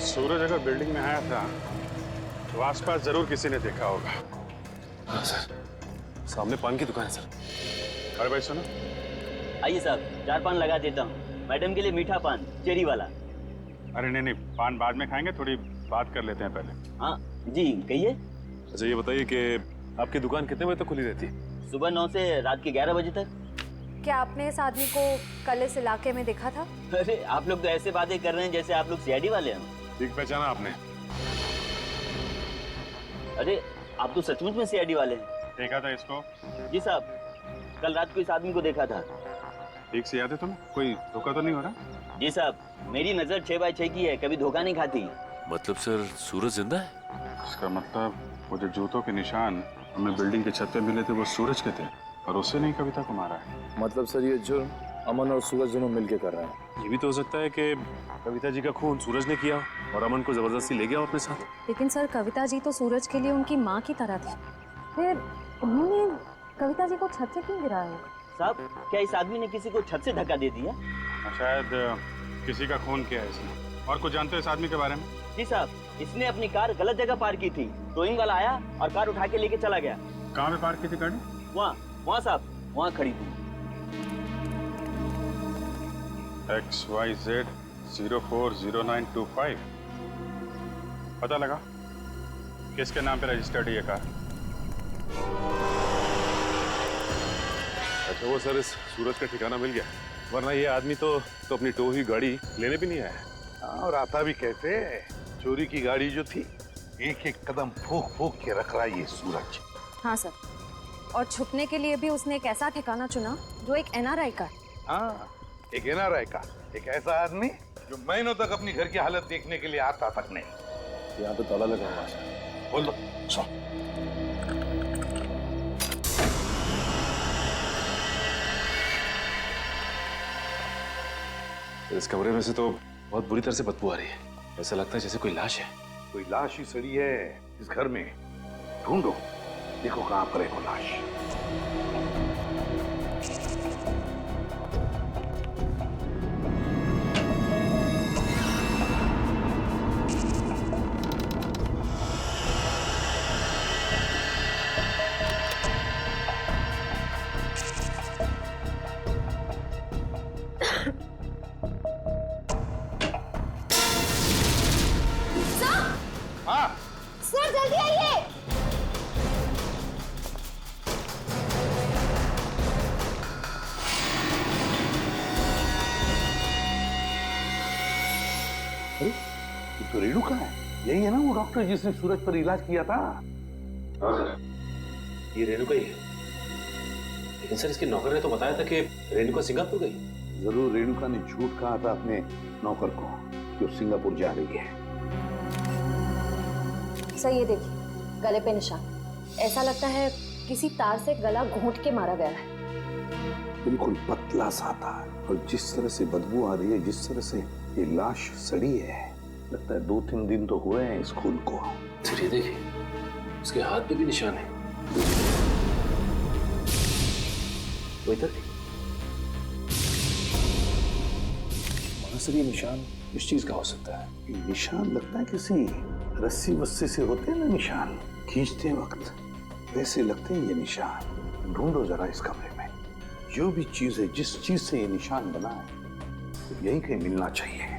सूरज अगर बिल्डिंग में आया था तो आसपास जरूर किसी ने देखा होगा। हाँ सर, सामने पान की दुकान है सर। अरे भाई सुनो। आइए साहब, 4 पान लगा देता हूँ। मैडम के लिए मीठा पान, चेरी वाला। अरे नहीं, पान बाद में खाएंगे, थोड़ी बात कर लेते हैं पहले। हाँ जी, कहिए। अच्छा ये बताइए कि आपकी दुकान कितने बजे तक खुली रहती है? सुबह 9 से रात के 11 बजे तक। क्या आपने इस आदमी को कल इस इलाके में देखा था? अरे आप लोग तो ऐसे बातें कर रहे हैं जैसे आप लोग सीआईडी वाले हैं। ठीक पहचाना आपने? अरे आप तो सचमुच में सीआईडी वाले हैं। देखा था इसको? जी साहब, कल रात को इस आदमी को देखा था। ठीक से याद है तुम्हें? कोई धोखा तो नहीं हो रहा? जी साहब, मेरी नजर 6x6 की है, कभी धोखा नहीं खाती। मतलब सर सूरज जिंदा है? इसका मतलब वो जो जूतों के निशान हमें बिल्डिंग के छत पे मिले थे वो सूरज के थे और उससे नहीं कविता को मारा है। मतलब सर ये जुर्म अमन और सूरज दोनों मिलके कर रहे हैं। ये भी तो हो सकता है कि कविता जी का खून सूरज ने किया और अमन को जबरदस्ती ले गया अपने साथ। लेकिन सर कविता जी तो सूरज के लिए उनकी माँ की तरह थी, फिर उन्होंने कविता जी को छत से क्यों गिराया होगा? साहब, क्या इस आदमी ने किसी को छत से धक्का दे दिया? शायद किसी का खून किया है इसने। और कुछ जानते हो इस आदमी के बारे में? जी साहब, इसने अपनी कार गलत जगह पार्क की थी। टोइंग वाला आया और कार उठा के लेके चला गया। कहाँ पे पार्क की थी गाड़ी? वहाँ साहब, वहाँ खड़ी थी। XYZ 040925। पता लगा किसके नाम पे रजिस्टर्ड है ये कार? अच्छा वो सर इस सूरज का ठिकाना मिल गया, वरना ये आदमी तो अपनी टो हुई गाड़ी लेने भी नहीं आया। और आता भी कहते चोरी की गाड़ी जो थी एक एक कदम फूक फूक के रख रहा ये सूरज। हाँ सर, और छुपने के लिए भी उसने एक ऐसा ठिकाना चुना जो एक एनआरआई का। हाँ, एक एनआरआई का, एक ऐसा आदमी जो महीनों तक अपनी घर की हालत देखने के लिए आता तक नहीं। यहाँ पे ताला लगा हुआ है। बोल दो सो। इस कमरे में से तो बहुत बुरी तरह से बदबू आ रही है। ऐसा लगता है जैसे कोई लाश है। कोई लाश ही सड़ी है इस घर में। ढूंढो, देखो कहाँ पर है वो लाश। हाँ सर जल्दी आइए। ये तो रेणु का है। यही है ना वो डॉक्टर जिसने सूरज पर इलाज किया था? हाँ सर, ये रेणुका ही है। लेकिन सर इसके नौकर ने तो बताया था कि रेणुका सिंगापुर गई। जरूर रेणुका ने झूठ कहा था अपने नौकर को कि वो सिंगापुर जा रही है। सर ये देखिए, गले पे निशान। ऐसा लगता है किसी तार से गला घोंट के मारा गया है। बिल्कुल पतला सा था और जिस तरह से बदबू आ रही है, जिस तरह से ये लाश सड़ी है, लगता है 2-3 दिन तो हुए हैं इस खून को। सर ये देखिए, उसके हाथ पे भी निशान है। वो इधर सर ये निशान इस चीज का हो सकता है। ये निशान लगता है किसी रस्सी वस्सी से होते हैं ना निशान, खींचते वक्त वैसे लगते हैं ये निशान। ढूंढो जरा इस कमरे में, जो भी चीज है, जिस चीज से ये निशान बना है, तो यही कहीं मिलना चाहिए।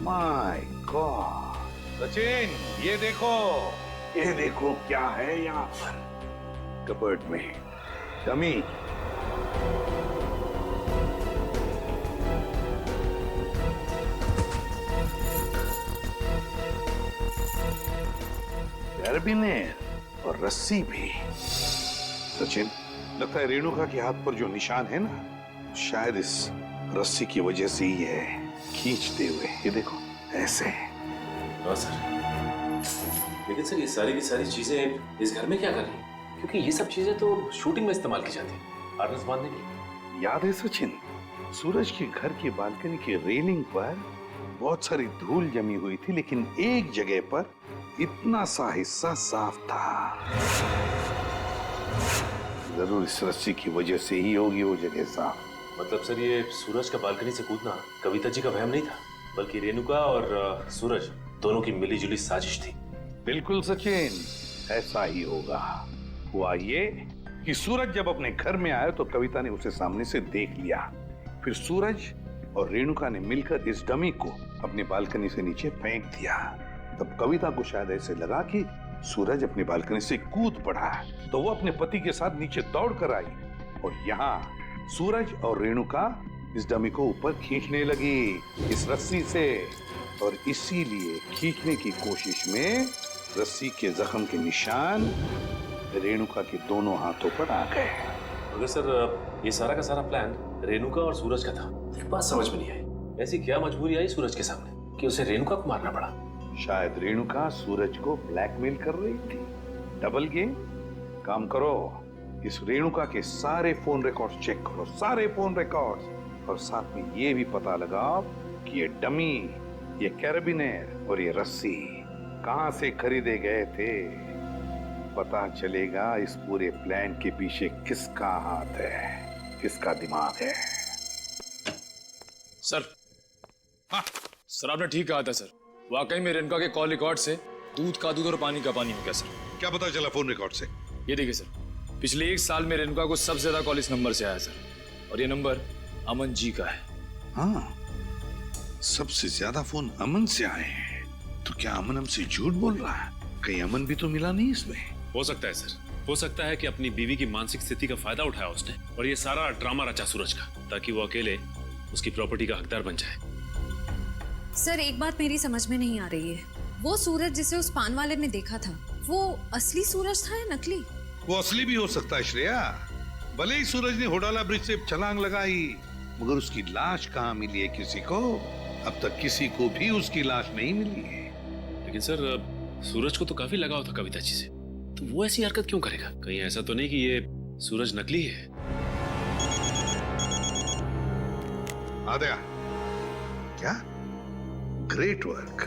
माय गॉड, सचिन ये देखो क्या है यहाँ पर कबर्ड में। डमी, कैरबिनेट और रस्सी भी। सचिन, लगता है रेणुका के हाथ पर जो निशान है ना, शायद इस रस्सी की वजह से ही है, खींचते हुए। ये देखो ऐसे। हाँ सर, लेकिन सर ये सारी की सारी चीजें इस घर में क्या कर रही हैं? क्योंकि ये सब चीजें तो शूटिंग में इस्तेमाल की जाती है, हार्नेस बांधने के लिए। याद है सचिन, सूरज के घर की बालकनी की रेलिंग पर बहुत सारी धूल जमी हुई थी, लेकिन एक जगह पर इतना सा हिस्सा साफ था। जरूर इस रस्सी की वजह से ही होगी वो जगह साफ। मतलब सर ये सूरज का बालकनी से कूदना कविता जी का वहम नहीं था, बल्कि रेणुका और सूरज दोनों की मिलीजुली साजिश थी। बिल्कुल सचिन, ऐसा ही होगा। हुआ ये कि सूरज जब अपने घर में आया तो कविता ने उसे सामने से देख लिया। फिर सूरज और रेणुका ने मिलकर इस डमी को अपनी बालकनी से नीचे फेंक दिया। तब कविता को शायद ऐसे लगा कि सूरज अपनी बालकनी से कूद पड़ा, तो वो अपने पति के साथ नीचे दौड़ कर आई और यहाँ सूरज और रेणुका इस डमी को ऊपर खींचने लगी इस रस्सी से, और इसीलिए खींचने की कोशिश में रस्सी के जख्म के निशान रेणुका के दोनों हाथों पर आ गए। मगर सर ये सारा का सारा प्लान रेणुका और सूरज का था। एक बात समझ में नहीं आई, ऐसी क्या मजबूरी आई सूरज के सामने कि उसे रेणुका को मारना पड़ा? शायद रेणुका सूरज को ब्लैकमेल कर रही थी। Double game. काम करो, इस रेणुका के सारे फोन रिकॉर्ड्स चेक करो, सारे फोन रिकॉर्ड्स, और साथ में ये भी पता लगाओ कि ये डमी, ये कैरेबिनेर और ये रस्सी कहां से खरीदे गए थे। पता चलेगा इस पूरे प्लान के पीछे किसका हाथ है, किसका दिमाग है। सर, हाँ सर, आपने ठीक कहा था सर। वाकई में रेणुका के कॉल रिकॉर्ड से दूध का दूध और पानी का पानी हो गया सर। क्या पता चला फोन रिकॉर्ड से? ये देखिए सर, पिछले 1 साल में रेणुका को सबसे ज्यादा कॉल इस नंबर से आया सर, और ये नंबर अमन जी का है। हाँ, सबसे ज्यादा फोन अमन से आए हैं। तो क्या अमन हमसे झूठ बोल रहा है? कहीं अमन भी तो मिला नहीं इसमें? हो सकता है सर, हो सकता है कि अपनी बीवी की मानसिक स्थिति का फायदा उठाया उसने और ये सारा ड्रामा रचा सूरज का, ताकि वो अकेले उसकी प्रॉपर्टी का हकदार बन जाए। सर एक बात मेरी समझ में नहीं आ रही है, वो सूरज जिसे उस पान वाले ने देखा था, वो असली सूरज था या नकली? वो असली भी हो सकता है श्रेया। भले ही सूरज ने होडाला ब्रिज से छलांग लगाई, मगर उसकी लाश कहाँ मिली है किसी को? अब तक किसी को भी उसकी लाश नहीं मिली है। लेकिन सर सूरज को तो काफी लगाव था कविता जी से, तो वो ऐसी हरकत क्यों करेगा? कहीं ऐसा तो नहीं कि ये सूरज नकली है? आ गया क्या? Great work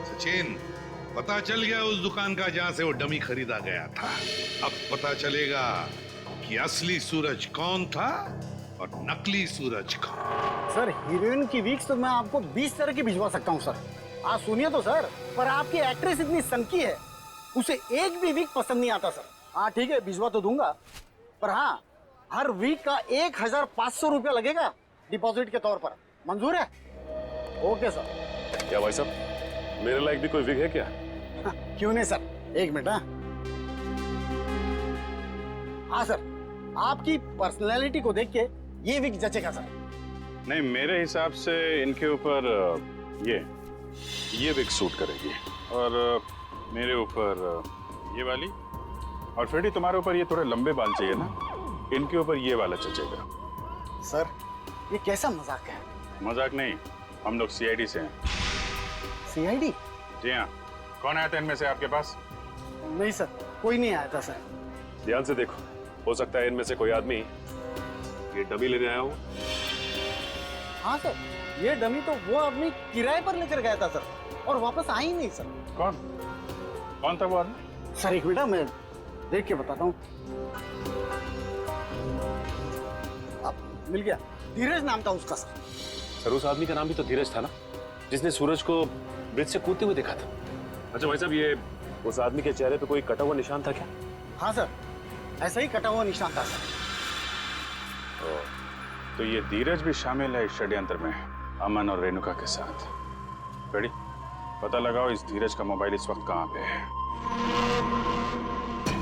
Sachin. पता चल गया उस दुकान का जहां से वो डमी खरीदा गया था। अब पता चलेगा कि असली सूरज कौन था और नकली सूरज कौन। सर हीरोइन की वीक्स तो मैं आपको 20 तरह की भिजवा सकता हूँ सर। आप सुनिए तो सर, पर आपकी एक्ट्रेस इतनी सनकी है, उसे एक भी वीक पसंद नहीं आता सर। हाँ ठीक है, भिजवा तो दूंगा, पर हाँ हर वीक का 1500 रुपया लगेगा डिपॉजिट के तौर पर। मंजूर है? Okay sir. क्या भाई साहब, मेरे लायक भी कोई विग है क्या? क्यों नहीं सर, एक मिनट। हाँ सर, आपकी पर्सनैलिटी को देख के ये विग जचेगा सर। नहीं, मेरे हिसाब से इनके ऊपर ये विग सूट करेगी, और मेरे ऊपर ये वाली, और फ्रेडी तुम्हारे ऊपर ये थोड़े लंबे बाल चाहिए ना, इनके ऊपर ये वाला जचेगा। सर ये कैसा मजाक है? मजाक नहीं, हम लोग सीआईडी से हैं। सीआईडी? जी हाँ। कौन आया था इनमें से आपके पास? नहीं सर, कोई नहीं आया था सर। ध्यान से देखो, हो सकता है इनमें से कोई आदमी ये डमी लेने आया हो। हाँ सर, ये डमी तो वो आदमी किराए पर लेकर गया था सर, और वापस आ ही नहीं सर। कौन था वो आदमी? सर एक मिनट, मैं देख के बताता हूँ। मिल गया, धीरज नाम था उसका सर। सर उस आदमी का नाम भी तो धीरज था ना, जिसने सूरज को ब्रिज से कूदते हुए देखा था। अच्छा भाई साहब, ये उस आदमी के चेहरे पे कोई कटा हुआ निशान था क्या? हाँ सर, ऐसा ही कटा हुआ निशान था सर। तो ये धीरज भी शामिल है इस षड्यंत्र में, अमन और रेणुका के साथ। रेडी, पता लगाओ इस धीरज का मोबाइल इस वक्त कहाँ पे है।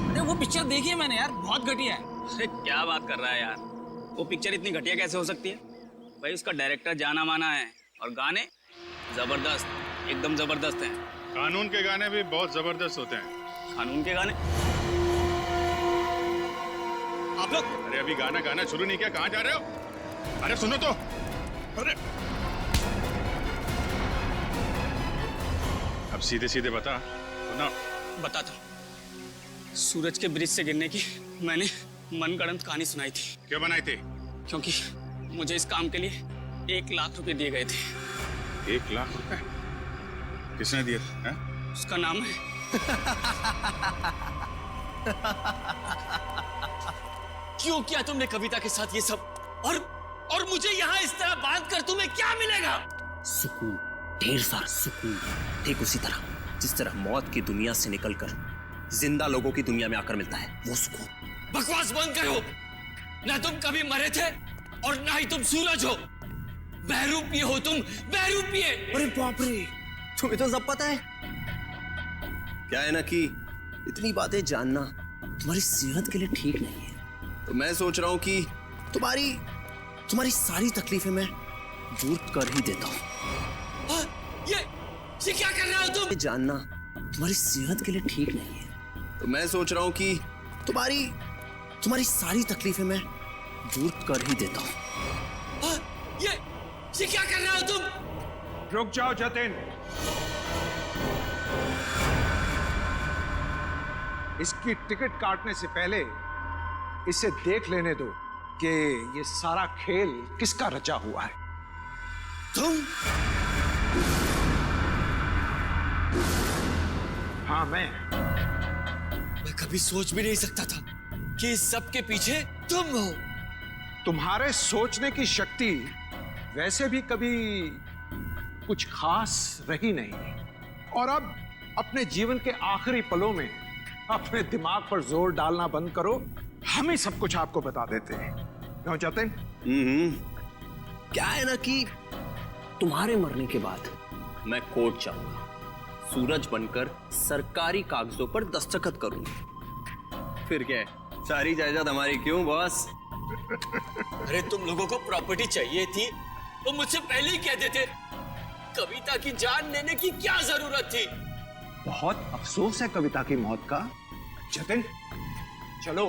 अरे वो पिक्चर देखी है मैंने यार, बहुत घटिया है। अरे क्या बात कर रहा है यार, वो पिक्चर इतनी घटिया कैसे हो सकती है भाई? उसका डायरेक्टर जाना माना है, और गाने जबरदस्त, एकदम जबरदस्त हैं। कानून के गाने भी बहुत जबरदस्त होते हैं। कानून के गाने? आप लोग अरे अभी गाना शुरू नहीं किया, कहाँ जा रहे हो? अरे सुनो तो। अरे अब सीधे सीधे बता ना। बताता हूँ। सूरज के ब्रिज से गिरने की मैंने मनगढ़ंत कहानी सुनाई थी, क्यों बनाई थी? क्योंकि मुझे इस काम के लिए 1 लाख रुपए दिए गए थे। 1 लाख रुपए? किसने दिए थे? हैं? उसका नाम है क्यों किया तुमने कविता के साथ ये सब? और मुझे यहाँ इस तरह बांध कर तुम्हें क्या मिलेगा? सुकून, ढेर सारा सुकून। ठीक उसी तरह जिस तरह मौत की दुनिया से निकलकर जिंदा लोगों की दुनिया में आकर मिलता है, वो सुकून। बकवास बंद करो। ना तुम कभी मरे थे और ना ही तुम सूरज हो। बहरूपिये हो तुम, बहरूपिये। अरे बाप रे, तुम्हें तो सब पता है। क्या है ना कि इतनी बातें जानना तुम्हारी सेहत के लिए ठीक नहीं है। तो मैं सोच रहा हूं कि तुम्हारी सारी तकलीफें मैं दूर कर ही देता हूं। ये क्या कर रहे हो तुम? जानना तुम्हारी सेहत के लिए ठीक नहीं है। तो मैं सोच रहा हूं कि तुम्हारी सारी तकलीफें मैं दूर कर ही देता हूं। ये क्या कर रहे हो तुम? रुक जाओ जतिन। इसकी टिकट काटने से पहले इसे देख लेने दो कि ये सारा खेल किसका रचा हुआ है। तुम? हाँ, मैं कभी सोच भी नहीं सकता था कि इस सब के पीछे तुम हो। तुम्हारे सोचने की शक्ति वैसे भी कभी कुछ खास रही नहीं, और अब अपने जीवन के आखिरी पलों में अपने दिमाग पर जोर डालना बंद करो। हम ही सब कुछ आपको बता देते हैं। क्यों जतिन? क्या है ना कि तुम्हारे मरने के बाद मैं कोर्ट जाऊंगा, सूरज बनकर सरकारी कागजों पर दस्तखत करूंगा। फिर क्या है, सारी जायदाद हमारी। क्यों बॉस? अरे तुम लोगों को प्रॉपर्टी चाहिए थी तो मुझसे पहले ही कह देते। कविता की जान लेने की क्या जरूरत थी? बहुत अफसोस है कविता की मौत का। जतिन, चलो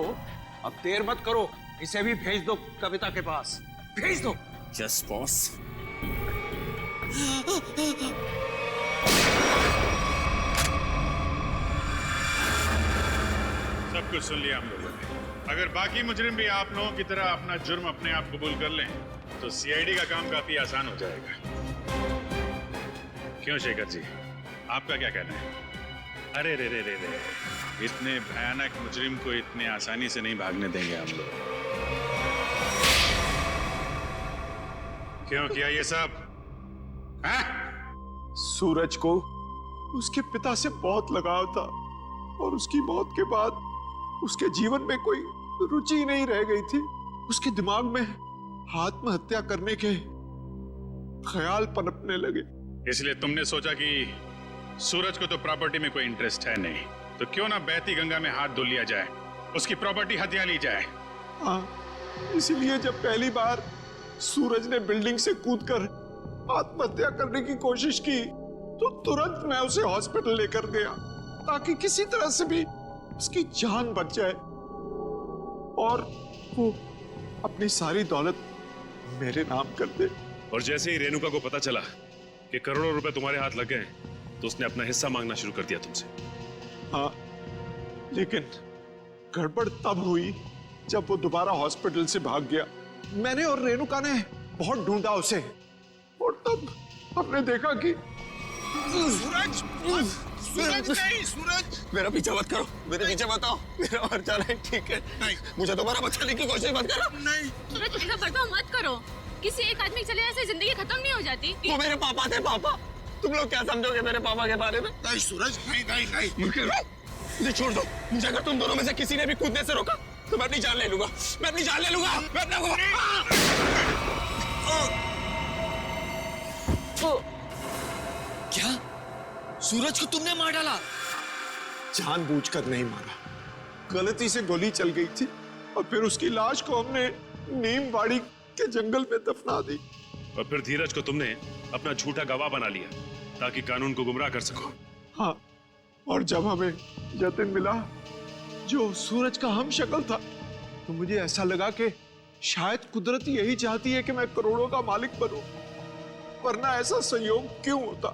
अब देर मत करो, इसे भी भेज दो कविता के पास, भेज दो। Just boss. सब कुछ सुन लिया हम लोगों ने। अगर बाकी मुजरिम भी आप लोगों की तरह अपना जुर्म अपने आप कबूल कर लें तो सीआईडी का काम काफी आसान हो जाएगा। क्यों शेखर जी, आपका क्या कहना है? अरे रे रे रे रे, इतने भयानक मुजरिम को इतने आसानी से नहीं भागने देंगे हम लोग। क्यों किया ये सब? सूरज को उसके पिता से बहुत लगाव था, और उसकी मौत के बाद उसके जीवन में कोई रुचि नहीं रह गई थी। उसके दिमाग में आत्महत्या करने के ख्याल पनपने लगे। इसलिए तुमने सोचा कि सूरज को तो प्रॉपर्टी में कोई इंटरेस्ट है नहीं, तो क्यों ना बहती गंगा में हाथ धो लिया जाए, उसकी प्रॉपर्टी हथिया ली जाए। हाँ, इसीलिए जब पहली बार सूरज ने बिल्डिंग से कूदकर आत्महत्या करने की कोशिश की तो तुरंत मैं उसे हॉस्पिटल लेकर गया, ताकि किसी तरह से भी उसकी जान बच जाए और वो अपनी सारी दौलत मेरे नाम कर दे। और जैसे ही रेणुका को पता चला कि करोड़ों रुपए तुम्हारे हाथ लग गए तो उसने अपना हिस्सा मांगना शुरू कर दिया तुमसे। हाँ, लेकिन गड़बड़ तब हुई जब वो दोबारा हॉस्पिटल से भाग गया। मैंने और रेणुका ने बहुत ढूंढा उसे, और तब हमने देखा कि सूरज, सूरज नहीं, सूरज मेरा पीछा मत करो, मेरे पीछे मत आओ, मेरा मर जाना है, ठीक है? नहीं, मुझे दोबारा बचाने की कोशिश मत करो। नहीं सूरज, ऐसा बर्ताव मत करो। किसी एक आदमी के चले जाने से जिंदगी खत्म नहीं हो जाती। वो मेरे पापा थे, पापा। तुम लोग क्या समझोगे मेरे पापा के बारे में? नहीं सूरज, नहीं नहीं नहीं, मुझे छोड़ दो। मुझे अगर तुम दोनों में से किसी ने भी कूदने से रोका तो मैं अपनी जान ले लूंगा, मैं अपनी जान ले लूंगा, मैं अपना क्या सूरज को तुमने मार डाला? जानबूझकर नहीं मारा, गलती से गोली चल गई थी, और फिर उसकी लाश को हमने नीमवाड़ी के जंगल में दफना दी। और फिर धीरज को तुमने अपना झूठा गवाह बना लिया ताकि कानून को गुमराह कर सको। हाँ, और जब हमें जतिन मिला जो सूरज का हम शक्ल था, तो मुझे ऐसा लगा कि शायद कुदरत यही चाहती है कि मैं करोड़ों का मालिक बनूं, वरना ऐसा संयोग क्यों होता?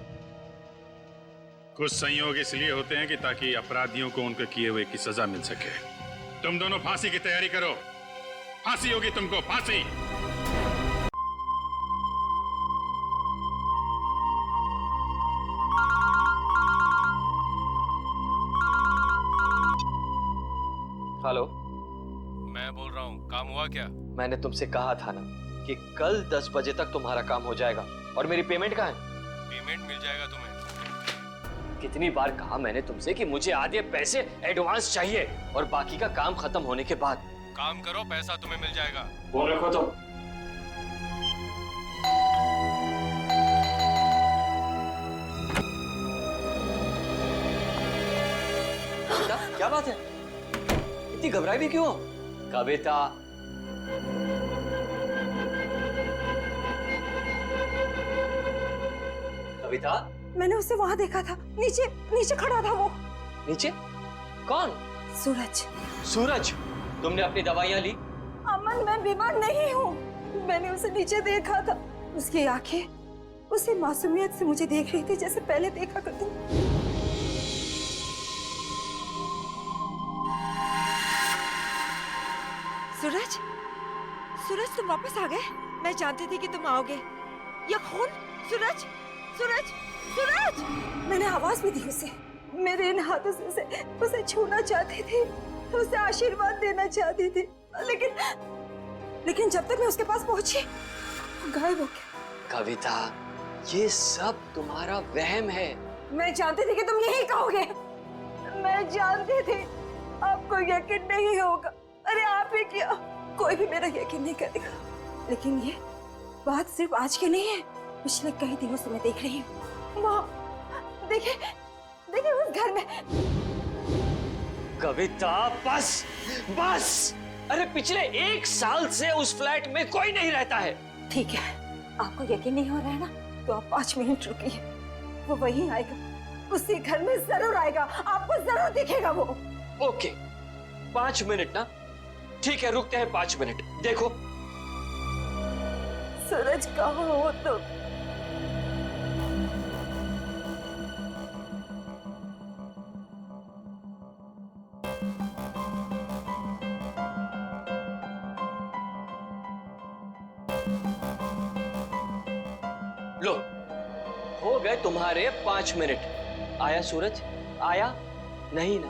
कुछ संयोग इसलिए होते हैं कि ताकि अपराधियों को उनके किए हुए की सजा मिल सके। तुम दोनों फांसी की तैयारी करो, फांसी होगी तुमको, फांसी। हेलो, मैं बोल रहा हूँ, काम हुआ क्या? मैंने तुमसे कहा था ना कि कल 10 बजे तक तुम्हारा काम हो जाएगा। और मेरी पेमेंट कहाँ है? पेमेंट मिल जाएगा तुम्हें। कितनी बार कहा मैंने तुमसे कि मुझे आधे पैसे एडवांस चाहिए और बाकी का काम खत्म होने के बाद। काम करो, पैसा तुम्हें मिल जाएगा। फोन रखो तो। कविता, क्या बात है? इतनी घबराई भी क्यों? कविता, कविता, मैंने उसे वहां देखा था, नीचे नीचे खड़ा था वो। नीचे? कौन? सूरज। सूरज, तुमने अपनी दवाइयां ली? अमन, मैं बीमार नहीं हूँ। मैंने उसे नीचे देखा था। उसकी आंखें उसी मासूमियत से मुझे देख रही थी जैसे पहले देखा करती। सूरज, सूरज तुम वापस आ गए? मैं जानती थी कि तुम आओगे। ये खून? सूरज, सूरज, सूरज! मैंने आवाज भी दी उसे। मेरे इन हाथों से उसे छूना चाहती थी, उसे आशीर्वाद देना चाहती थी, लेकिन जब तक मैं उसके पास पहुंची, वो गायब हो गया। कविता, ये सब तुम्हारा वहम है। मैं जानती थी कि तुम यही कहोगे। मैं जानती थी आपको यकीन नहीं होगा। अरे आप ही क्या, कोई भी मेरा यकीन नहीं करेगा। लेकिन ये बात सिर्फ आज की नहीं है, पिछले कई दिनों से मैं देख रही हूँ। वहाँ देखिए, देखिए उस घर में। कविता, बस बस। अरे पिछले 1 साल से उस फ्लैट में कोई नहीं रहता है। ठीक है, आपको यकीन नहीं हो रहा है ना, तो आप 5 मिनट रुकिए। वो वहीं आएगा, उसी घर में जरूर आएगा, आपको जरूर दिखेगा वो। ओके, 5 मिनट ना? ठीक है, रुकते हैं 5 मिनट। देखो सूरज, कहाँ हो तुम? लो, हो गए तुम्हारे 5 मिनट। आया सूरज? आया? नहीं ना?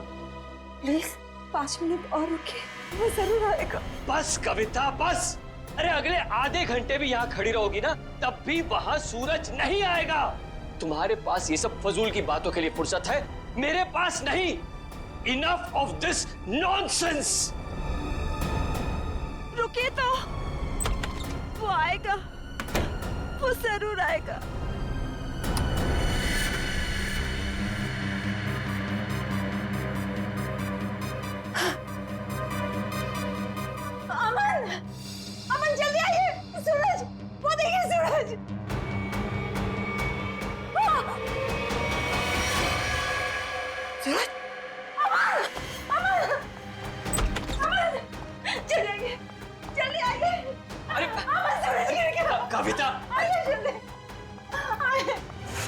प्लीज 5 मिनट और रुकिए, वो जरूर आएगा। बस कविता, बस। अरे अगले आधे घंटे भी यहाँ खड़ी रहोगी ना, तब भी वहां सूरज नहीं आएगा। तुम्हारे पास ये सब फजूल की बातों के लिए फुर्सत है, मेरे पास नहीं। Enough of this nonsense. रुकिए तो, वो आएगा, वो जरूर आएगा। अमन, अमन जल्दी आइए। सूरज, वो देखिए सूरज। सूरज, अमन, अमन, अमन, जल्दी आइए, जल्दी आइए। अरे अमन, सूरज गिर गया। कविता, आइए जल्दी, आइए।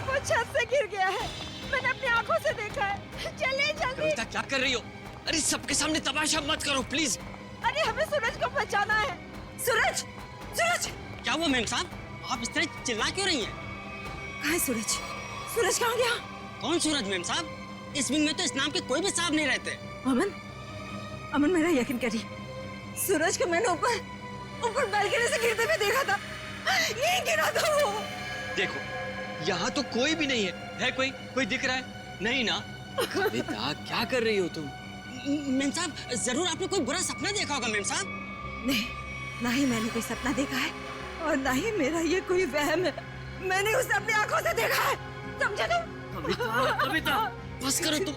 वो छत से गिर गया है, मैंने अपनी आंखों से देखा है। चलिए जल्दी। कविता क्या कर रही हो? अरे सबके सामने तमाशा मत करो प्लीज। अरे हमें सूरज को बचाना है। सूरज, सूरज! क्या हुआ मेम साहब, आप इस तरह चिल्ला क्यों रही हैं? कहाँ है सूरज? सूरज कहाँ गया? कौन सूरज मेम साहब? इस विंग में तो इस नाम के कोई भी साहब नहीं रहते। अमन, अमन मेरा यकीन करिए, सूरज को मैंने ऊपर बालकनी से गिरते हुए देखा था। यही गिरा था वो। देखो, यहाँ तो कोई भी नहीं है कोई दिख रहा है? नहीं ना? कविता, क्या कर रही हो तुम? मेम साहब, जरूर आपने कोई बुरा सपना देखा होगा मेम साहब। नहीं, ना ही मैंने कोई सपना देखा है और ना ही मेरा ये कोई वहम है। मैंने उसे अपनी आंखों से देखा है, समझे तुम? कविता, बस करो तुम।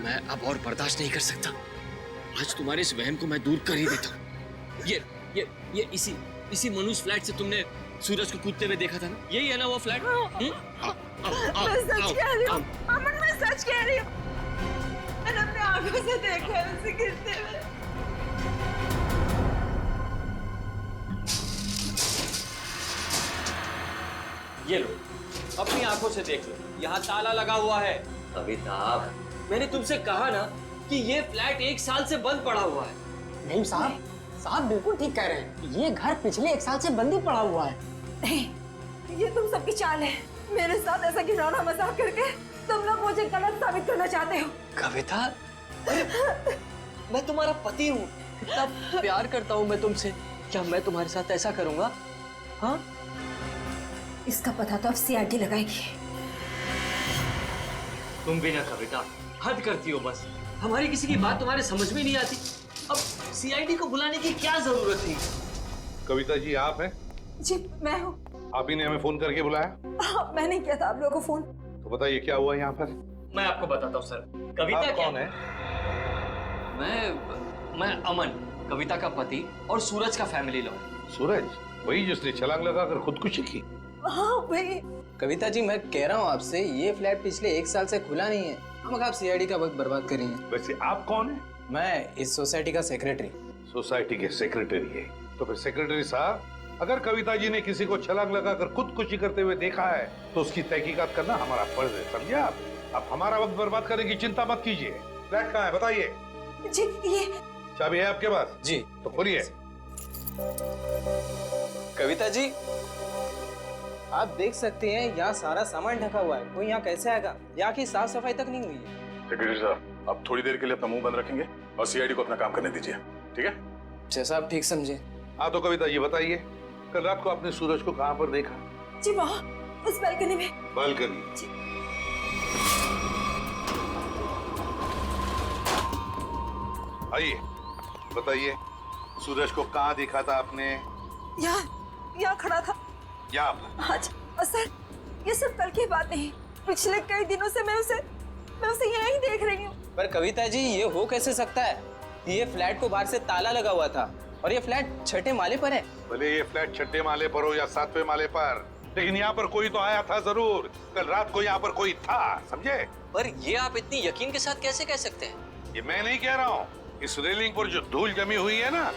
मैं अब और बर्दाश्त नहीं कर सकता। आज तुम्हारे इस वहम को मैं दूर कर ही देता हूँ। ये इसी मनुष्य फ्लैट से तुमने सूरज को कूदते हुए देखा था ना? यही है ना वो फ्लैट? मैं सच कह रही हूँ अमन, मैं सच कह रही हूँ। मैंने अपनी आंखों से देखा है उसे गिरते हुए। ये लो, अपनी आंखों से देख लो, यहाँ ताला लगा हुआ है। कविता, मैंने तुमसे कहा ना कि ये फ्लैट 1 साल से बंद पड़ा हुआ है। नहीं साहब, साहब बिल्कुल ठीक कह रहे हैं। ये घर पिछले 1 साल से बंद ही पड़ा हुआ है। नहीं, ये तुम सबकी चाल है। मेरे साथ ऐसा घिनौना मजाक करके तुम लोग मुझे गलत साबित करना चाहते हो। कविता, मैं तुम्हारा पति हूँ, इतना प्यार करता हूँ मैं तुमसे, क्या मैं तुम्हारे साथ ऐसा करूँगा? हाँ? इसका पता तो अब सीआईडी लगाएगी। तुम भी ना कविता, हद करती हो बस। हमारी किसी की बात तुम्हारे समझ में नहीं आती। अब सीआईडी को बुलाने की क्या जरूरत थी? कविता जी आप हैं? जी मैं हूँ। आप ही ने हमें फोन करके बुलाया? हाँ, मैंने किया था आप लोगों को फोन। तो बताइए क्या हुआ यहाँ पर? मैं आपको बताता हूँ सर। कविता आप क्या कौन है? मैं अमन, कविता का पति और सूरज का फैमिली लॉयर। सूरज, वही जिसने छलांग लगाकर खुदकुशी की? हाँ वही। कविता जी मैं कह रहा हूँ आपसे, ये फ्लैट पिछले 1 साल से खुला नहीं है। हम आप सीआईडी का वक्त बर्बाद कर रही हैं। वैसे आप कौन है? मैं इस सोसाइटी का सेक्रेटरी। सोसाइटी के सेक्रेटरी है? तो फिर सेक्रेटरी साहब, अगर कविता जी ने किसी को छलांग लगाकर खुदकुशी करते हुए देखा है तो उसकी तहकीकात करना हमारा फर्ज है, समझे आप? अब हमारा वक्त बर्बाद करने की चिंता मत कीजिए। फ्लैट कहाँ है बताइए? जी ये चाबी है आपके पास? जी। तो खोलिए। कविता जी आप देख सकते हैं यहाँ सारा सामान ढका हुआ है, कोई यहाँ कैसे आएगा? यहाँ की साफ सफाई तक नहीं हुई है। सेक्रेटरी साहब, आप थोड़ी देर के लिए अपना मुंह बंद रखेंगे और सीआईडी को अपना काम करने दीजिए, ठीक है? जैसा आप ठीक समझे। हाँ तो कविता ये बताइए, कल रात को आपने सूरज को कहाँ पर देखा? जी वहाँ उस बालकनी में। बालकनी? आइए बताइए, सूरज को कहाँ देखा था आपने? यहाँ खड़ा था। यहाँ पर? आज और सर ये सब कल की बात नहीं, पिछले कई दिनों से मैं उसे यहीं देख रही हूँ। पर कविता जी ये हो कैसे सकता है? ये फ्लैट को बाहर से ताला लगा हुआ था और ये फ्लैट 6ठे माले पर है। भले ये फ्लैट 6ठे माले पर हो या 7वें माले पर, लेकिन यहाँ पर कोई तो आया था जरूर। कल रात को यहाँ पर कोई था, समझे? पर ये आप इतनी यकीन के साथ कैसे कह सकते हैं? ये मैं नहीं कह रहा हूँ, इस रेलिंग पर जो धूल जमी हुई है ना,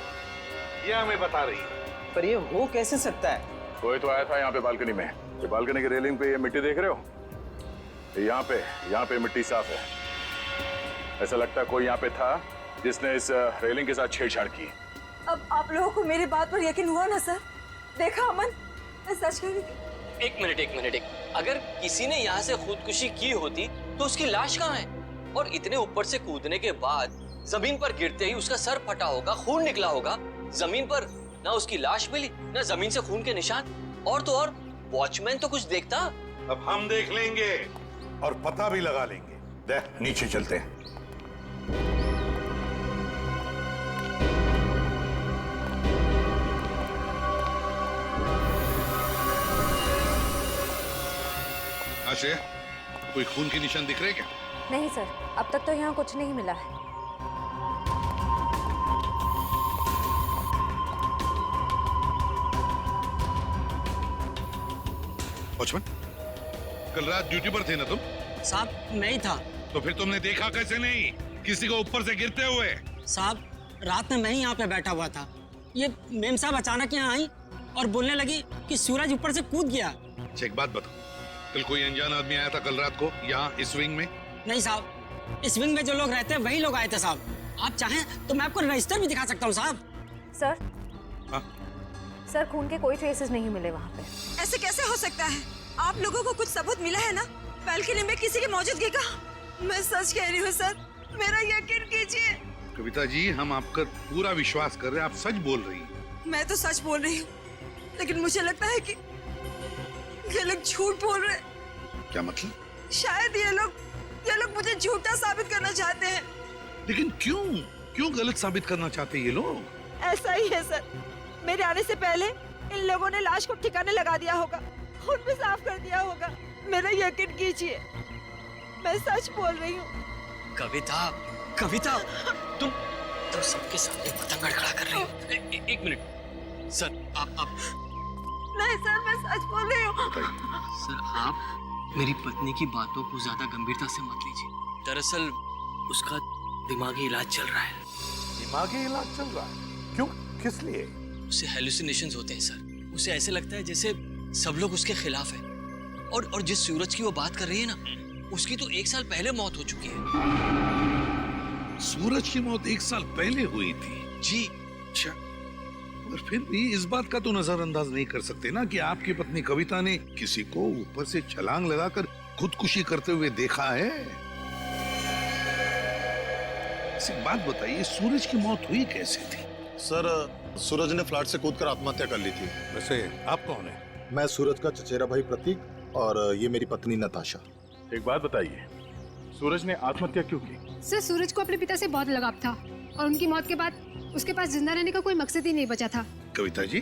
ये हमें बता रही है। पर ये हो कैसे सकता है? कोई तो आया था यहाँ पे बालकनी में। ये बालकनी की रेलिंग पे ये मिट्टी देख रहे हो? यहाँ पे मिट्टी साफ है। ऐसा लगता है कोई यहाँ पे था जिसने इस रेलिंग के साथ छेड़छाड़ की। अब आप लोगों को मेरी बात पर यकीन हुआ ना सर? देखा अमन, मैं सच कह रही थी। एक मिनट। अगर किसी ने यहाँ से खुदकुशी की होती तो उसकी लाश कहाँ है? और इतने ऊपर से कूदने के बाद जमीन पर गिरते ही उसका सर फटा होगा, खून निकला होगा। जमीन पर ना उसकी लाश मिली, ना जमीन से खून के निशान। और तो और वॉचमैन तो कुछ देखता। अब हम देख लेंगे और पता भी लगा लेंगे। देख, नीचे चलते हैं। आशय, कोई खून के निशान दिख रहे क्या? नहीं सर, अब तक तो यहाँ कुछ नहीं मिला है। वॉचमैन, कल रात ड्यूटी पर थे ना तुम? साहब मैं ही था। तो फिर तुमने देखा कैसे नहीं किसी को ऊपर से गिरते हुए? साहब रात में मैं ही यहाँ पे बैठा हुआ था। ये मेम साहब अचानक यहाँ आई और बोलने लगी कि सूरज ऊपर से कूद गया। अच्छा एक बात बताओ, कल कोई अनजान आदमी आया था कल रात को यहाँ इस विंग में? नहीं साहब, इस विंग में जो लोग रहते हैं वही लोग आए थे साहब। आप चाहें तो मैं आपको रजिस्टर भी दिखा सकता हूँ साहब। सर हाँ? सर खून के कोई ट्रेसेस नहीं मिले वहाँ पे। ऐसे कैसे हो सकता है? आप लोगों को कुछ सबूत मिला है ना बालकनी में किसी की मौजूदगी का? मैं सच कह रही हूँ सर, मेरा यकीन कीजिए। कविता जी, हम आपका पूरा विश्वास कर रहे हैं, आप सच बोल रही हैं। मैं तो सच बोल रही हूँ, लेकिन मुझे लगता है कि ये लोग झूठ बोल रहे हैं। क्या मतलब? शायद ये लोग मुझे झूठा साबित करना चाहते हैं। लेकिन क्यों गलत साबित करना चाहते हैं ये लोग? ऐसा ही है सर, मेरे आने से पहले इन लोगों ने लाश को ठिकाने लगा दिया होगा, खून भी साफ कर दिया होगा। मेरा यकीन कीजिए, मैं सच बोल रही हूँ। कविता, तुम सबके सामने पतंग खड़ा कर रही हो। एक मिनट सर, आप नहीं सर, मैं सच बोल रही हूँ। सर आप मेरी पत्नी की बातों को ज्यादा गंभीरता से मत लीजिए। दरअसल उसका दिमागी इलाज चल रहा है। दिमागी इलाज चल रहा है? क्यों, किस लिए? उसे हेलुसिनेशंस होते हैं सर। उसे ऐसे लगता है जैसे सब लोग उसके खिलाफ हैं। और जिस सूरज की वो बात कर रही है ना, उसकी तो 1 साल पहले मौत हो चुकी है। सूरज की मौत 1 साल पहले हुई थी। जी। अच्छा, और फिर भी इस बात का तो नजरअंदाज नहीं कर सकते ना कि आपकी पत्नी कविता ने किसी को ऊपर से छलांग लगाकर खुदकुशी करते हुए देखा है। एक बात बताइए, सूरज की मौत हुई कैसे थी? सर, सूरज ने फ्लैट से कूदकर आत्महत्या कर ली थी। वैसे आप कौन है? मैं सूरज का चचेरा भाई प्रतीक और ये मेरी पत्नी नताशा। एक बात बताइए, सूरज ने आत्महत्या क्यों की? सर, सूरज को अपने पिता से बहुत लगाव था और उनकी मौत के बाद उसके पास जिंदा रहने का कोई मकसद ही नहीं बचा था। कविता जी,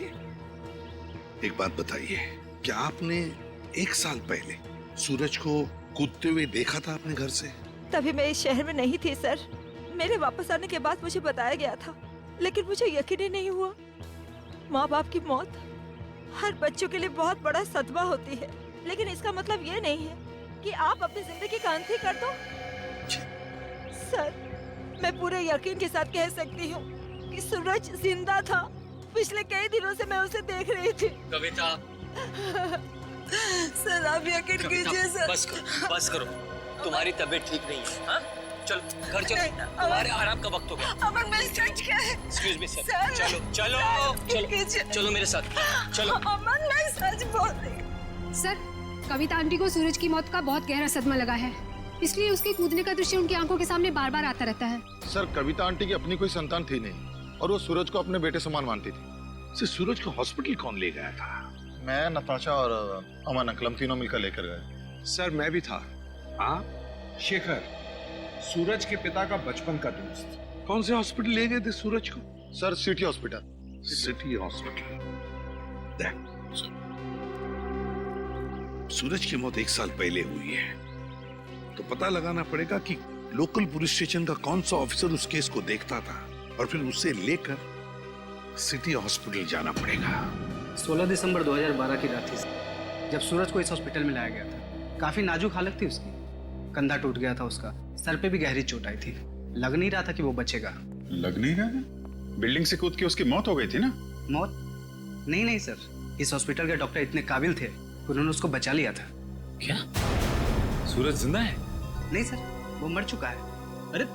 एक बात बताइए, क्या आपने 1 साल पहले सूरज को कूदते हुए देखा था अपने घर से? तभी मैं इस शहर में नहीं थी सर। मेरे वापस आने के बाद मुझे बताया गया था, लेकिन मुझे यकीन ही नहीं हुआ। माँ बाप की मौत हर बच्चों के लिए बहुत बड़ा सदमा होती है, लेकिन इसका मतलब ये नहीं है कि आप अपनी जिंदगी का अंत ही कर दो। सर, मैं पूरे यकीन के साथ कह सकती हूँ कि सूरज जिंदा था। पिछले कई दिनों से मैं उसे देख रही थी। कविता। सर, आप यकीन कीजिए सर। बस करो। तुम्हारी तबीयत ठीक नहीं है। हाँ? चलो घर चलो, तुम्हारे आराम का वक्त हो गया। अमन, मैं सच कह। Excuse me sir. सर, चलो चलो चलो चलो मेरे साथ चलो। अमन, मैं सच बोल रही। सर, कविता आंटी को सूरज की मौत का बहुत गहरा सदमा लगा है, इसलिए उसके कूदने का दृश्य उनकी आंखों के सामने बार बार आता रहता है। सर, कविता आंटी की अपनी कोई संतान थी नहीं और वो सूरज को अपने बेटे समान मानती थी। सूरज को हॉस्पिटल कौन ले गया था? मैं, नताशा और अमन अंकल, हम तीनों मिलकर लेकर गए। सर, मैं भी था। हाँ, शेखर, सूरज के पिता का बचपन का दोस्त। कौन से हॉस्पिटल ले गए थे सूरज को? Sir, city hospital. City hospital. Suraj की मौत 1 साल पहले हुई है, तो पता लगाना पड़ेगा कि लोकल पुलिस स्टेशन का कौन सा ऑफिसर उस केस को देखता था और फिर उसे लेकर सिटी हॉस्पिटल जाना पड़ेगा। 16 दिसंबर 2012 की रात थी जब सूरज को इस हॉस्पिटल में लाया गया था। काफी नाजुक हालत थी उसकी, कंधा टूट गया था उसका, सर पे भी गहरी चोट आई थी। लग नहीं रहा था कि वो बचेगा। लग नहीं रहा था? बिल्डिंग से कूद के उसकी मौत हो गई थी ना? मौत? नहीं सर, इस हॉस्पिटल के डॉक्टर इतने काबिल थे, उन्होंने उसको बचा लिया था। क्या सूरज जिंदा है? नहीं सर, वो मर चुका है। अरे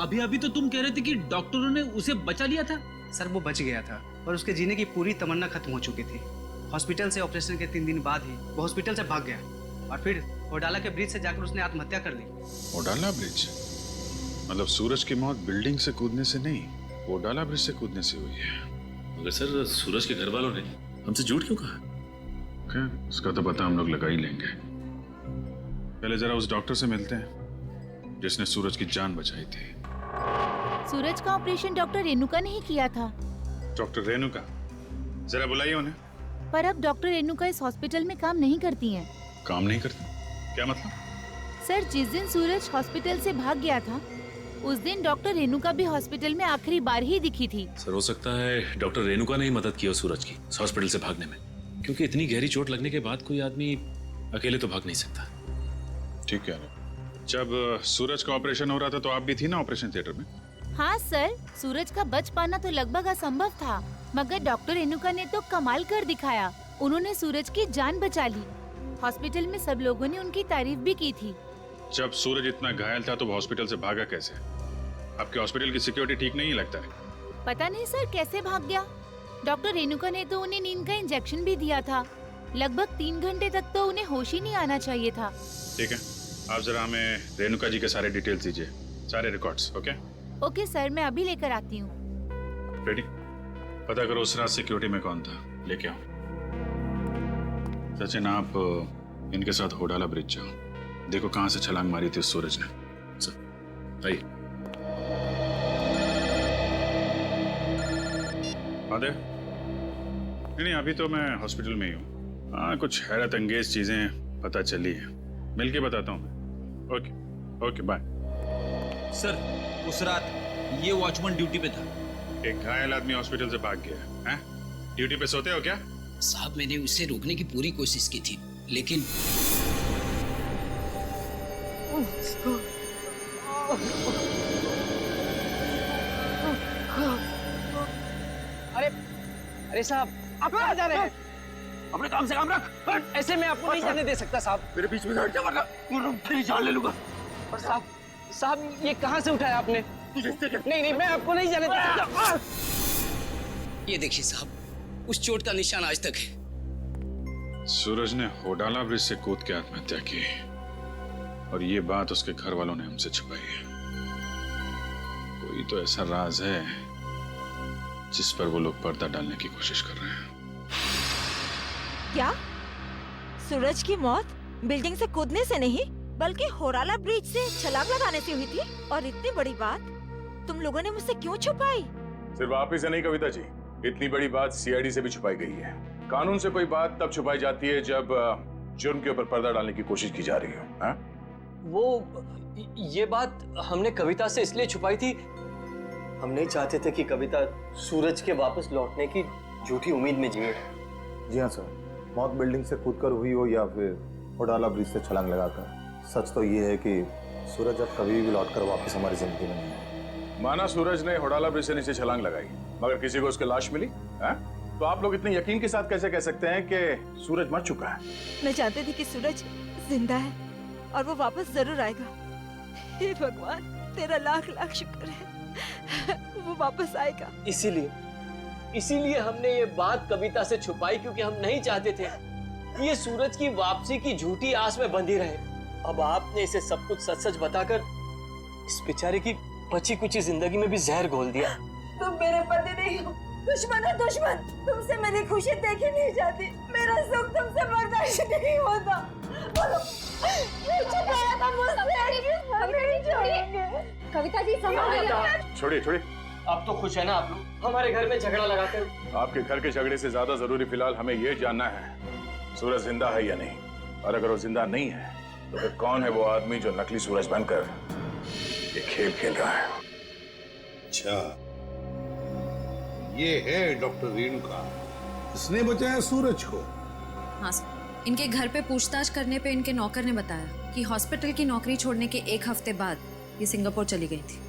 अभी अभी तो तुम कह रहे थे कि डॉक्टरों ने उसे बचा लिया था। सर, वो बच गया था और उसके जीने की पूरी तमन्ना खत्म हो चुकी थी। हॉस्पिटल से ऑपरेशन के 3 दिन बाद ही वो हॉस्पिटल से भाग गया और फिर ओडाला के ब्रिज से जाकर उसने आत्महत्या कर ली। ओडाला ब्रिज? मतलब सूरज की मौत बिल्डिंग से कूदने से नहीं, ओडाला ब्रिज से कूदने से हुई है। मगर सर, सूरज के घर वालों ने हमसे झूठ क्यों कहा? उसका तो पता हम लोग लगा ही लेंगे। पहले जरा उस डॉक्टर से मिलते हैं जिसने सूरज की जान बचाई थी। सूरज का ऑपरेशन डॉक्टर रेणुका ने ही किया था। डॉक्टर रेणुका? जरा बुलाइए उन्हें। पर अब डॉक्टर रेणुका इस हॉस्पिटल में काम नहीं करती हैं। काम नहीं करती? क्या मतलब? सर, जिस दिन सूरज हॉस्पिटल से भाग गया था उस दिन डॉक्टर रेणुका भी हॉस्पिटल में आखिरी बार ही दिखी थी। सर, हो सकता है डॉक्टर रेणुका ने ही मदद की हो सूरज की हॉस्पिटल से भागने में, क्योंकि इतनी गहरी चोट लगने के बाद कोई आदमी अकेले तो भाग नहीं सकता। ठीक कह रहे। जब सूरज का ऑपरेशन हो रहा था तो आप भी थी ना ऑपरेशन थिएटर में? हाँ सर, सूरज का बच पाना तो लगभग असंभव था, मगर डॉक्टर रेणुका ने तो कमाल कर दिखाया। उन्होंने सूरज की जान बचा ली। हॉस्पिटल में सब लोगों ने उनकी तारीफ भी की थी। जब सूरज इतना घायल था तो वो हॉस्पिटल से भागा कैसे? आपके हॉस्पिटल की सिक्योरिटी ठीक नहीं लगता है? पता नहीं सर कैसे भाग गया। डॉक्टर रेणुका ने तो उन्हें नींद का इंजेक्शन भी दिया था। लगभग 3 घंटे तक तो उन्हें होश ही नहीं आना चाहिए था। ठीक है, आप जरा हमें रेणुका जी के सारे डिटेल्स दीजिए, सारे रिकॉर्ड्स। ओके ओके सर, मैं अभी लेकर आती हूँ। रेडी? पता करो उस रात सिक्योरिटी में कौन था, लेके आओ। सचिन, आप इनके साथ होडाला ब्रिज जाओ, देखो कहां से छलांग मारी थी उस सूरज ने। आइए। आदे? नहीं, अभी तो मैं हॉस्पिटल में ही हूँ। हाँ, कुछ हैरत अंगेज चीजें पता चली है, मिलके बताता हूँ। Okay okay, bye. सर, उस रात ये वॉचमैन ड्यूटी पे था। एक घायल आदमी हॉस्पिटल से भाग गया है? ड्यूटी पे सोते हो क्या? साहब, मैंने उसे रोकने की पूरी कोशिश की थी, लेकिन अरे साहब, आप कहाँ जा रहे हैं? अपने काम से काम रख। ऐसे मैं आपको नहीं जाने दे सकता साहब। मेरे बीच में हट जा, वरना तेरी जान ले लूंगा। और साहब, ये कहाँ से उठाया आपने? नहीं नहीं, मैं आपको नहीं जाने दूंगा। ये देखिए साहब, उस चोट का निशान आज तक है। सूरज ने होडाला ब्रिज से कूद के आत्महत्या की और ये बात उसके घर वालों ने हमसे छुपाई है। कोई तो ऐसा राज है जिस पर वो लोग पर्दा डालने की कोशिश कर रहे हैं। क्या सूरज की मौत बिल्डिंग से कूदने से नहीं बल्कि होराला ब्रिज से छलांग लगाने से हुई थी? और इतनी बड़ी बात तुम लोगों ने मुझसे क्यों छुपाई? सिर्फ आप ही से नहीं कविता जी, इतनी बड़ी बात सीआईडी से भी छुपाई गई है। कानून से कोई बात तब छुपाई जाती है जब जुर्म के ऊपर पर्दा डालने की कोशिश की जा रही हो। हाँ? वो ये बात हमने कविता से इसलिए छुपाई थी, हम नहीं चाहते थे कि कविता सूरज के वापस लौटने की झूठी उम्मीद में जिए। जी हाँ सर, मौत बिल्डिंग से कूदकर हुई हो या फिर होडाला ब्रिज से छलांग लगाकर, सच तो ये है कि सूरज अब कभी भी लौटकर वापस हमारी जिंदगी में नहीं है। माना सूरज ने होडाला ब्रिज से नीचे छलांग लगाई, मगर किसी को उसकी लाश मिली? तो आप लोग इतने यकीन के साथ कैसे कह सकते हैं कि सूरज मर चुका है? मैं जानती थी कि सूरज जिंदा है और वो वापस जरूर आएगा। हे भगवान, तेरा लाख लाख शुक्र है, वो वापस आएगा। इसीलिए हमने ये बात कविता से छुपाई, क्योंकि हम नहीं चाहते थे कि ये सूरज की वापसी की झूठी आस में बंधी रहे। अब आपने इसे सब कुछ सच सच बताकर इस बेचारे की बची कुची जिंदगी में भी जहर घोल दिया। तुम मेरे पति नहीं हो, दुश्मन हो दुश्मन। तुमसे मेरी खुशी देखी नहीं जाती, मेरा सुख तुमसे बर्दाश्त नहीं होता। बोलो, ये छुपाया था मुझसे, हम नहीं छोड़ेंगे। कविता जी संभालिए। छोड़िए छोड़िए। अब तो खुश है ना आप लोग हमारे घर में झगड़ा लगाकर? आपके घर के झगड़े से ज्यादा जरूरी फिलहाल हमें ये जानना है सूरज जिंदा है या नहीं, और अगर वो जिंदा नहीं है तो फिर कौन है वो आदमी जो नकली सूरज बनकर ये खेल खेल रहा है। अच्छा, ये है डॉक्टर रेणुका, इसने बचाया सूरज को। हाँ सर, इनके घर पे पूछताछ करने पे इनके नौकर ने बताया कि हॉस्पिटल की नौकरी छोड़ने के 1 हफ्ते बाद ये सिंगापुर चली गई थी।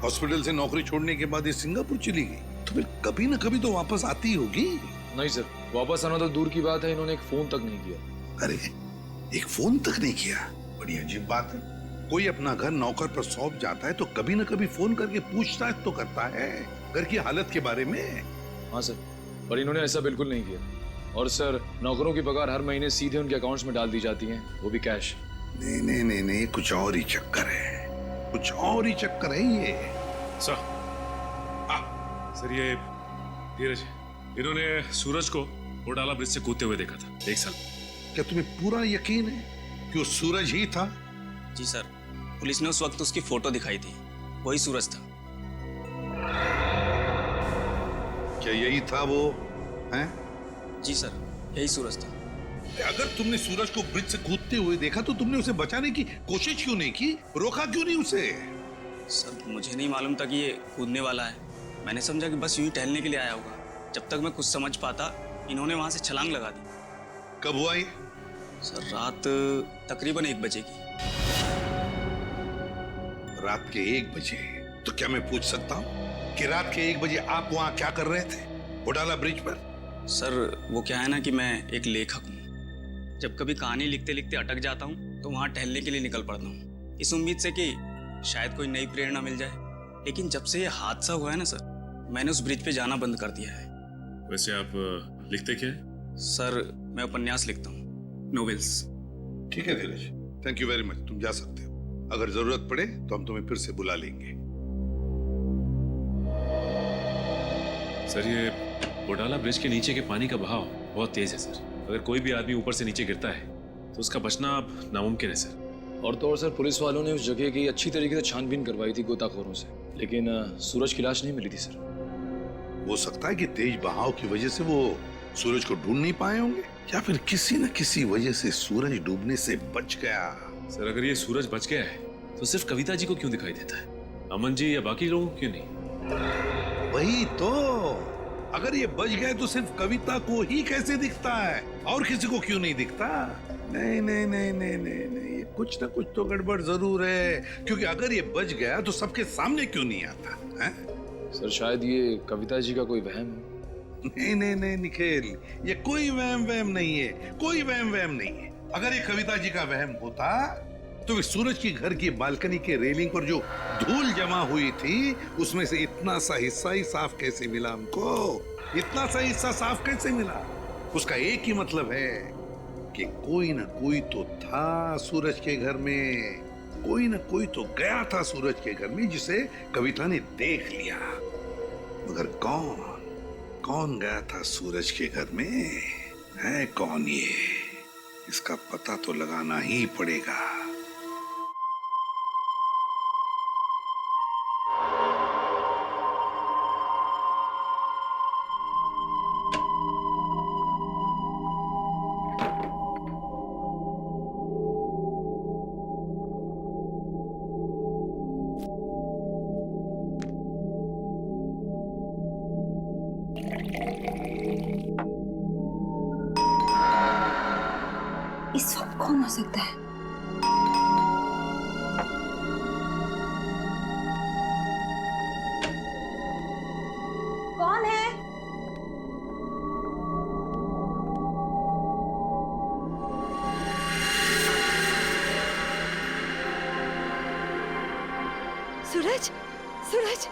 हॉस्पिटल से नौकरी छोड़ने के बाद ये सिंगापुर चली गई, तो फिर कभी ना कभी तो वापस आती होगी। नहीं सर, वापस आना तो दूर की बात है, इन्होंने एक फोन तक नहीं किया। अरे, एक फोन तक नहीं किया? बड़ी अजीब बात है। कोई अपना घर नौकर पर सौंप जाता है तो कभी ना कभी फोन करके पूछताछ तो करता है घर की हालत के बारे में। हाँ सर, पर इन्होंने ऐसा बिल्कुल नहीं किया। और सर, नौकरों की पगार हर महीने सीधे उनके अकाउंट्स में डाल दी जाती है, वो भी कैश। नहीं नहीं नहीं नहीं, कुछ और ही चक्कर है, कुछ और ही चक्कर है ये। सर ये धीरज, इन्होंने सूरज को होडाला ब्रिज से कूदते हुए देखा था 1 साल। क्या तुम्हें पूरा यकीन है कि वो सूरज ही था? जी सर, पुलिस ने उस वक्त उसकी फोटो दिखाई थी, वही सूरज था। क्या यही था वो? हैं? जी सर, यही सूरज था। अगर तुमने सूरज को ब्रिज से कूदते हुए देखा तो तुमने उसे बचाने की कोशिश क्यों नहीं की? रोका क्यों नहीं उसे? सर, मुझे नहीं मालूम था कि ये कूदने वाला है। मैंने समझा कि बस यूं ही टहलने के लिए आया होगा। जब तक मैं कुछ समझ पाता, इन्होंने वहां से छलांग लगा दी। कब हुआ ये? सर, रात तकरीबन 1 बजे की। रात के 1 बजे? तो क्या मैं पूछ सकता हूँ कि रात के 1 बजे आप वहाँ क्या कर रहे थे होडाला ब्रिज पर? सर, वो क्या है ना कि मैं एक लेखक हूँ। जब कभी कहानी लिखते लिखते अटक जाता हूँ तो वहाँ टहलने के लिए निकल पड़ता हूँ, इस उम्मीद से कि शायद कोई नई प्रेरणा मिल जाए। लेकिन जब से ये हादसा हुआ है ना सर, मैंने उस ब्रिज पे जाना बंद कर दिया है। वैसे आप लिखते क्या है? सर, मैं उपन्यास लिखता हूँ, नोवेल्स। ठीक है धीरज, थैंक यू वेरी मच, तुम जा सकते हो। अगर जरूरत पड़े तो हम तुम्हें फिर से बुला लेंगे। सर, ये होडाला ब्रिज के नीचे के पानी का बहाव बहुत तेज है सर। अगर कोई भी आदमी ऊपर से नीचे गिरता है तो उसका बचना अब नामुमकिन है सर। और तो और सर, पुलिस वालों ने उस जगह की अच्छी तरीके से छानबीन करवाई थी गोताखोरों से, लेकिन सूरज की लाश नहीं मिली थी सर। हो सकता है कि तेज बहाव की वजह से वो सूरज को ढूंढ नहीं पाए होंगे, या फिर किसी न किसी वजह से सूरज डूबने से बच गया। सर, अगर ये सूरज बच गया है तो सिर्फ कविता जी को क्यों दिखाई देता है? अमन जी या बाकी लोगों को क्यों नहीं? वही तो, अगर ये बच गए तो सिर्फ कविता को ही कैसे दिखता है, और किसी को क्यों नहीं दिखता? नहीं नहीं नहीं नहीं नहीं नहीं, कुछ ना कुछ तो गड़बड़ जरूर है, क्योंकि अगर ये बच गया तो सबके सामने क्यों नहीं आता है? सर, शायद ये कविता जी का कोई वहम है। नहीं नहीं नहीं निखिल, ये कोई वहम नहीं है, कोई वहम नहीं है। अगर ये कविता जी का वहम होता तो वे सूरज की घर की बालकनी के रेलिंग पर जो धूल जमा हुई थी, उसमें से इतना सा हिस्सा ही साफ कैसे मिला हमको? इतना सा हिस्सा साफ कैसे मिला? उसका एक ही मतलब है कि कोई ना कोई तो था सूरज के घर में, कोई ना कोई तो गया था सूरज के घर में जिसे कविता ने देख लिया। मगर कौन गया था सूरज के घर में? है कौन ये? इसका पता तो लगाना ही पड़ेगा। इस वक्त कौन हो सकता है? कौन है? सूरज, सूरज,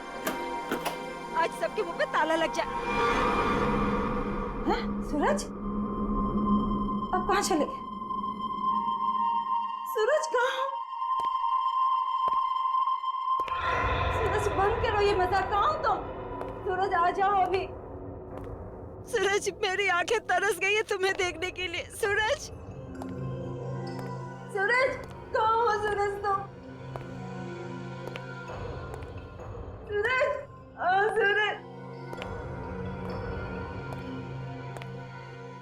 आज सबके मुंह पे ताला लग जाए। हाँ? सूरज, अब कहाँ चले गए? सूरज कहाँ? सूरज बंद करो ये मजाक, कहाँ हो तुम? सूरज आ जाओ अभी। सूरज, मेरी आंखें तरस गई है तुम्हें देखने के लिए। सूरज, सूरज कहाँ हो सूरज तुम? सूरज, सूरज।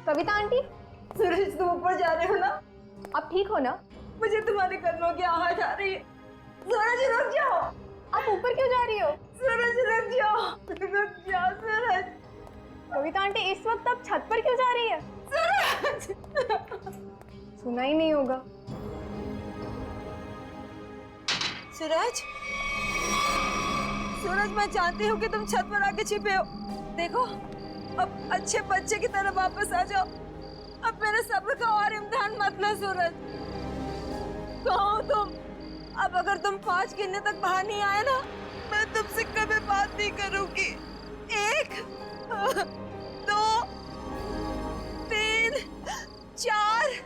कविता आंटी, सूरज तुम ऊपर जा रहे हो ना? आप ठीक हो ना? मुझे तुम्हारे कदमों की आवाज आ रही है। सूरज रुक जाओ। आप ऊपर क्यों जा रही हो? सूरज रुक जाओ, रुक जाओ सूरज। कविता आंटी, इस वक्त आप छत पर क्यों जा रही है? सूरज, सुना ही नहीं होगा। सूरज, सूरज मैं जानती हूँ कि तुम छत पर आके छिपे हो। देखो, अब अच्छे बच्चे की तरह वापस आ जाओ। अब मेरे सब्र का और इम्तिहान मत लो सूरज। कहाँ हो तुम? अब अगर तुम 5 गिनने तक बाहर नहीं आए ना, मैं तुमसे कभी बात नहीं करूंगी। 1, 2, 3, 4।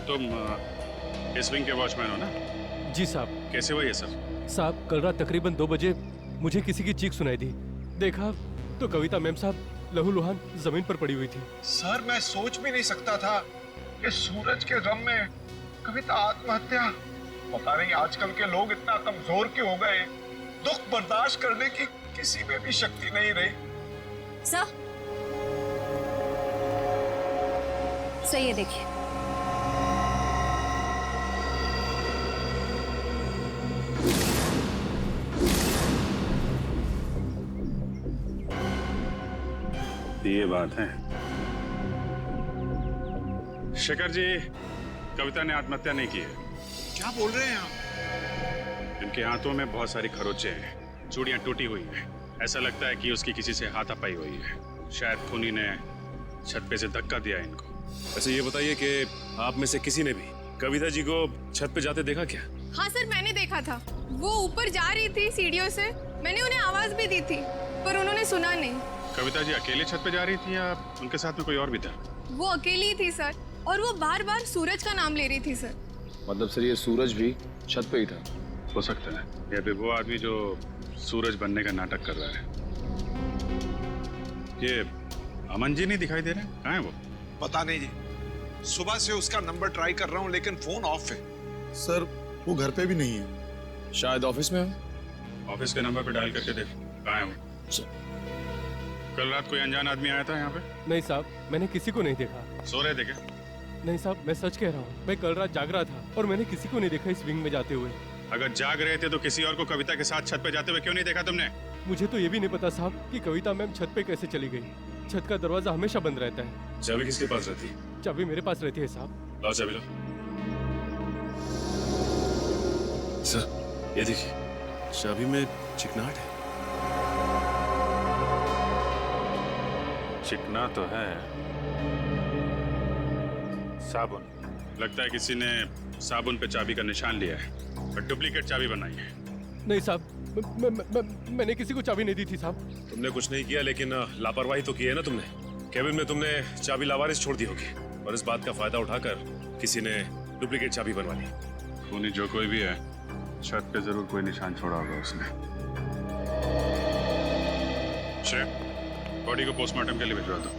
तुम इस विंग के वॉचमैन हो ना? जी साहब। कैसे हुआ ये सब? साहब, कल रात तकरीबन 2 बजे मुझे किसी की चीख सुनाई दी। देखा तो कविता मैम साहब लहूलुहान जमीन पर पड़ी हुई थी। सर, मैं सोच भी नहीं सकता था कि सूरज के गम में कविता आत्महत्या। पता नहीं आजकल के लोग इतना कमजोर क्यों हो गए। दुख बर्दाश्त करने की किसी में भी शक्ति नहीं रही। सर, सही है, देखिए। ये बात है। शेखर जी, कविता ने आत्महत्या नहीं की है। क्या बोल रहे हैं आप? इनके हाथों में बहुत सारी खरोंचे हैं, चूड़ियां टूटी हुई हैं। ऐसा लगता है कि उसकी किसी से हाथापाई हुई है। शायद खूनी ने छत पे से धक्का दिया इनको। वैसे ये बताइए कि आप में से किसी ने भी कविता जी को छत पे जाते देखा क्या? हाँ सर, मैंने देखा था। वो ऊपर जा रही थी सीढ़ियों से। मैंने उन्हें आवाज भी दी थी, पर उन्होंने सुना नहीं। कविता जी अकेले छत पे जा रही थी या उनके साथ में कोई और भी था? वो अकेली थी सर, और वो बार बार सूरज का नाम ले रही थी सर। मतलब सर, ये सूरज भी छत पे ही था? हो सकता है या फिर वो आदमी जो सूरज बनने का नाटक कर रहा है। ये अमन जी नहीं दिखाई दे रहे? कहाँ है वो? पता नहीं जी, सुबह से उसका नंबर ट्राई कर रहा हूँ लेकिन फोन ऑफ है। सर, वो घर पे भी नहीं है। शायद ऑफिस में हो। ऑफिस के नंबर पे डायल करके देखो कहाँ है वो। कल रात कोई अनजान आदमी आया था यहाँ पे? नहीं साहब, मैंने किसी को नहीं देखा। सो रहे थे क्या? नहीं साहब, मैं सच कह रहा हूँ। मैं कल रात जाग रहा था और मैंने किसी को नहीं देखा इस विंग में जाते हुए। अगर जाग रहे थे तो किसी और को कविता के साथ छत पे जाते हुए क्यों नहीं देखा तुमने? मुझे तो ये भी नहीं पता साहब कि कविता मैम छत पे कैसे चली गई। छत का दरवाजा हमेशा बंद रहता है। चाबी किसके पास रहती है? चाबी मेरे पास रहती है साहब। लाओ चाबी लो। सर ये देखिए, चाबी में चिकनाहट है। चिकना तो है। साबुन, लगता है किसी ने साबुन पे चाबी का निशान लिया है और डुप्लीकेट चाबी बनाई है। नहीं साहब, मैंने किसी को चाबी नहीं दी थी साहब। तुमने कुछ नहीं किया, लेकिन लापरवाही तो की है ना तुमने। केबिन में तुमने चाबी लावारिस छोड़ दी होगी और इस बात का फायदा उठाकर किसी ने डुप्लीकेट चाबी बनवा ली। खूनी जो कोई भी है, छत पे जरूर कोई निशान छोड़ा होगा उसने। बॉडी को पोस्टमार्टम के लिए भिजवा दो।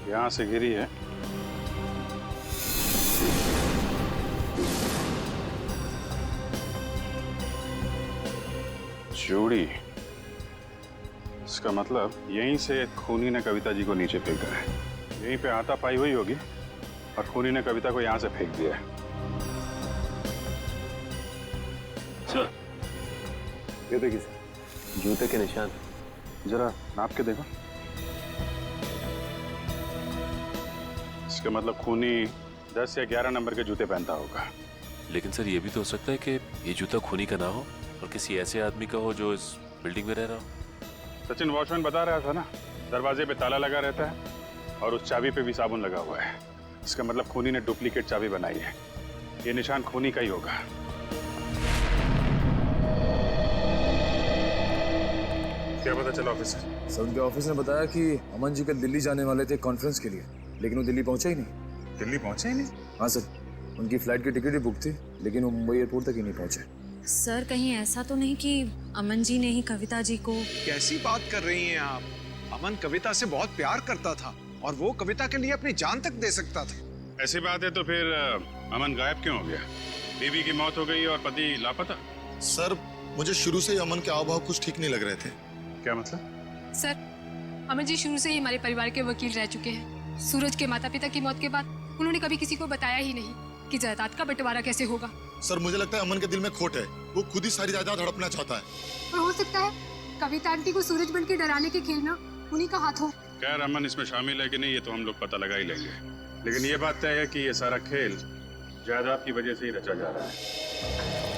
यहां से गिरी है। चूड़ी, इसका मतलब यहीं से खूनी ने कविता जी को नीचे फेंका है। यहीं पे हाथापाई हुई होगी और खूनी ने कविता को यहां से फेंक दिया है। सर ये देखिए सर, जूते के निशान। जरा नाप के देखो। इसका मतलब खूनी 10 या 11 नंबर के जूते पहनता होगा। लेकिन सर ये भी तो हो सकता है कि ये जूता खूनी का ना हो और किसी ऐसे आदमी का हो जो इस बिल्डिंग में रह रहा हो। सचिन वॉचमैन बता रहा था ना, दरवाजे पे ताला लगा रहता है और उस चाबी पे भी साबुन लगा हुआ है। इसका मतलब खूनी ने डुप्लीकेट चाबी बनाई है। ये निशान खूनी का ही होगा। क्या पता चला ऑफिसर? सर उनके ऑफिस ने बताया कि अमन जी कल दिल्ली जाने वाले थे कॉन्फ्रेंस के लिए, लेकिन वो दिल्ली पहुंचा ही नहीं। दिल्ली पहुंचे ही नहीं? हाँ सर, उनकी फ्लाइट की टिकट भी बुक थी, लेकिन वो मुंबई एयरपोर्ट तक ही नहीं पहुंचे। सर कहीं ऐसा तो नहीं कि अमन जी ने ही कविता जी को? कैसी बात कर रही हैं आप? अमन कविता से बहुत प्यार करता था और वो कविता के लिए अपनी जान तक दे सकता था। ऐसी बात है तो फिर अमन गायब क्यों हो गया? बीवी की मौत हो गई और पति लापता। सर मुझे शुरू से ही अमन के हाव-भाव कुछ ठीक नहीं लग रहे थे। क्या मतलब? सर अमन जी शुरू से ही हमारे परिवार के वकील रह चुके हैं। सूरज के माता पिता की मौत के बाद उन्होंने कभी किसी को बताया ही नहीं कि जायदाद का बंटवारा कैसे होगा। सर मुझे लगता है अमन के दिल में खोट है, वो खुद ही सारी जायदाद हड़पना चाहता है। और हो सकता है कविता आंटी को सूरज बन के डराने के खेल में उन्हीं का हाथ हो। खैर अमन इसमें शामिल है कि नहीं ये तो हम लोग पता लगा ही लेंगे, लेकिन ये बात तय है कि ये सारा खेल जायदाद की वजह से ही रचा जा रहा है।